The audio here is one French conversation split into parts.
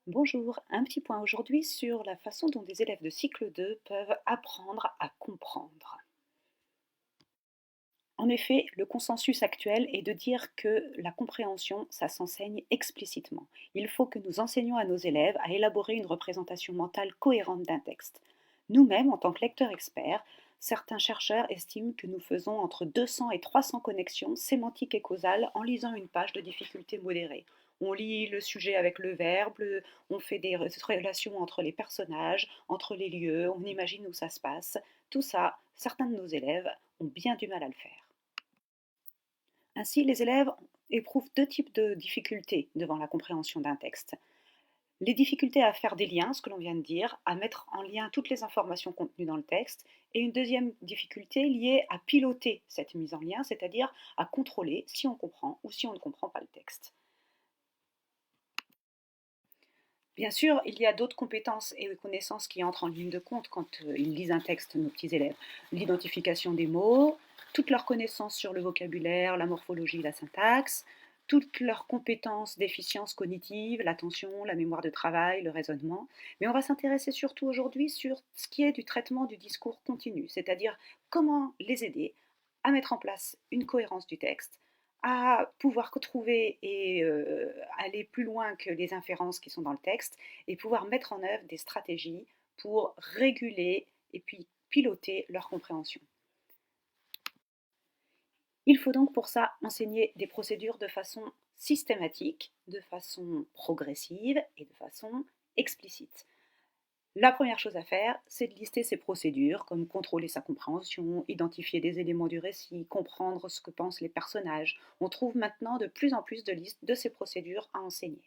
Bonjour, un petit point aujourd'hui sur la façon dont des élèves de cycle 2 peuvent apprendre à comprendre. En effet, le consensus actuel est de dire que la compréhension, ça s'enseigne explicitement. Il faut que nous enseignions à nos élèves à élaborer une représentation mentale cohérente d'un texte. Nous-mêmes, en tant que lecteurs experts, certains chercheurs estiment que nous faisons entre 200 et 300 connexions sémantiques et causales en lisant une page de difficulté modérée. On lit le sujet avec le verbe, on fait des relations entre les personnages, entre les lieux, on imagine où ça se passe. Tout ça, certains de nos élèves ont bien du mal à le faire. Ainsi, les élèves éprouvent deux types de difficultés devant la compréhension d'un texte. Les difficultés à faire des liens, ce que l'on vient de dire, à mettre en lien toutes les informations contenues dans le texte, et une deuxième difficulté liée à piloter cette mise en lien, c'est-à-dire à contrôler si on comprend ou si on ne comprend pas le texte. Bien sûr, il y a d'autres compétences et connaissances qui entrent en ligne de compte quand ils lisent un texte, nos petits élèves. L'identification des mots, toutes leurs connaissances sur le vocabulaire, la morphologie, la syntaxe, toutes leurs compétences d'efficience cognitive, l'attention, la mémoire de travail, le raisonnement. Mais on va s'intéresser surtout aujourd'hui sur ce qui est du traitement du discours continu, c'est-à-dire comment les aider à mettre en place une cohérence du texte, à pouvoir trouver et aller plus loin que les inférences qui sont dans le texte et pouvoir mettre en œuvre des stratégies pour réguler et puis piloter leur compréhension. Il faut donc pour ça enseigner des procédures de façon systématique, de façon progressive et de façon explicite. La première chose à faire, c'est de lister ces procédures, comme contrôler sa compréhension, identifier des éléments du récit, comprendre ce que pensent les personnages. On trouve maintenant de plus en plus de listes de ces procédures à enseigner.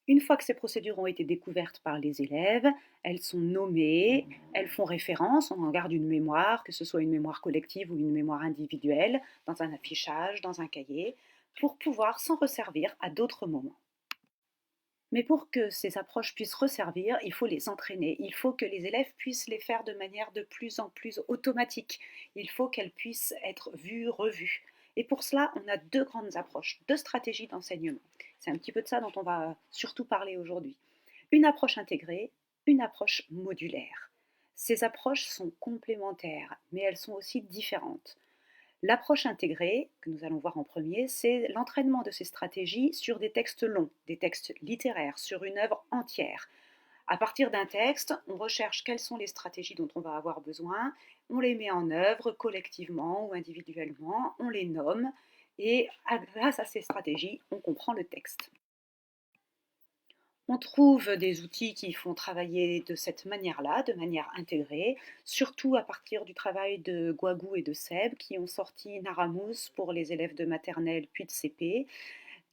Une fois que ces procédures ont été découvertes par les élèves, elles sont nommées, elles font référence, on en garde une mémoire, que ce soit une mémoire collective ou une mémoire individuelle, dans un affichage, dans un cahier, pour pouvoir s'en resservir à d'autres moments. Mais pour que ces approches puissent resservir, il faut les entraîner. Il faut que les élèves puissent les faire de manière de plus en plus automatique. Il faut qu'elles puissent être vues, revues. Et pour cela, on a deux grandes approches, deux stratégies d'enseignement. C'est un petit peu de ça dont on va surtout parler aujourd'hui. Une approche intégrée, une approche modulaire. Ces approches sont complémentaires, mais elles sont aussi différentes. L'approche intégrée, que nous allons voir en premier, c'est l'entraînement de ces stratégies sur des textes longs, des textes littéraires, sur une œuvre entière. À partir d'un texte, on recherche quelles sont les stratégies dont on va avoir besoin, on les met en œuvre collectivement ou individuellement, on les nomme, et grâce à ces stratégies, on comprend le texte. On trouve des outils qui font travailler de cette manière-là, de manière intégrée, surtout à partir du travail de Guagou et de Seb, qui ont sorti Naramous pour les élèves de maternelle puis de CP,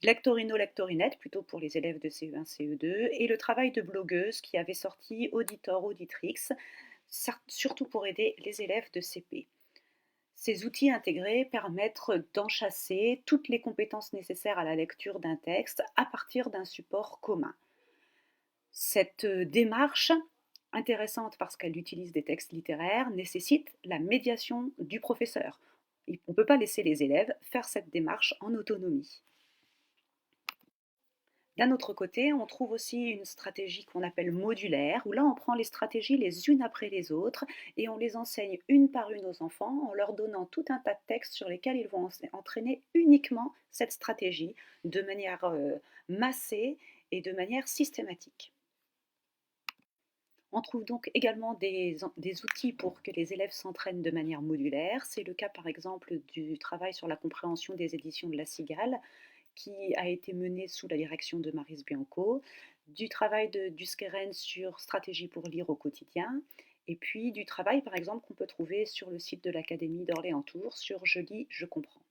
Lectorino Lectorinette plutôt pour les élèves de CE1, CE2, et le travail de blogueuse qui avait sorti Auditor Auditrix, surtout pour aider les élèves de CP. Ces outils intégrés permettent d'enchasser toutes les compétences nécessaires à la lecture d'un texte à partir d'un support commun. Cette démarche, intéressante parce qu'elle utilise des textes littéraires, nécessite la médiation du professeur. On ne peut pas laisser les élèves faire cette démarche en autonomie. D'un autre côté, on trouve aussi une stratégie qu'on appelle modulaire, où là on prend les stratégies les unes après les autres et on les enseigne une par une aux enfants en leur donnant tout un tas de textes sur lesquels ils vont entraîner uniquement cette stratégie de manière massée et de manière systématique. On trouve donc également des outils pour que les élèves s'entraînent de manière modulaire. C'est le cas par exemple du travail sur la compréhension des éditions de La Cigale, qui a été mené sous la direction de Maryse Bianco, du travail de Duskeren sur stratégie pour lire au quotidien, et puis du travail par exemple qu'on peut trouver sur le site de l'Académie d'Orléans-Tours sur Je lis, je comprends.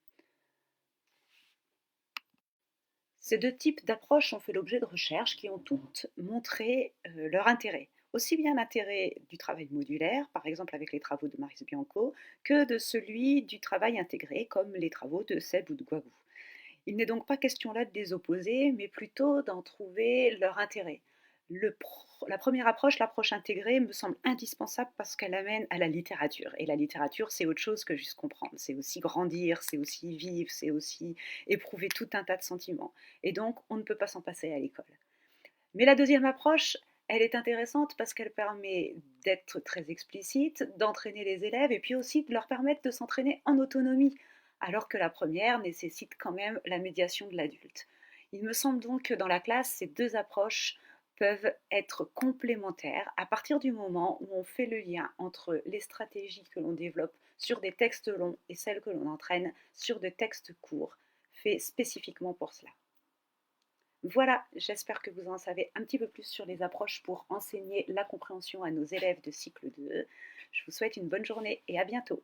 Ces deux types d'approches ont fait l'objet de recherches qui ont toutes montré leur intérêt. Aussi bien l'intérêt du travail modulaire, par exemple avec les travaux de Maryse Bianco, que de celui du travail intégré, comme les travaux de Seb ou de Guagou. Il n'est donc pas question là de les opposer, mais plutôt d'en trouver leur intérêt. La première approche, l'approche intégrée, me semble indispensable parce qu'elle amène à la littérature. Et la littérature, c'est autre chose que juste comprendre. C'est aussi grandir, c'est aussi vivre, c'est aussi éprouver tout un tas de sentiments. Et donc, on ne peut pas s'en passer à l'école. Mais la deuxième approche, elle est intéressante parce qu'elle permet d'être très explicite, d'entraîner les élèves et puis aussi de leur permettre de s'entraîner en autonomie, alors que la première nécessite quand même la médiation de l'adulte. Il me semble donc que dans la classe, ces deux approches peuvent être complémentaires à partir du moment où on fait le lien entre les stratégies que l'on développe sur des textes longs et celles que l'on entraîne sur des textes courts, faits spécifiquement pour cela. Voilà, j'espère que vous en savez un petit peu plus sur les approches pour enseigner la compréhension à nos élèves de cycle 2. Je vous souhaite une bonne journée et à bientôt.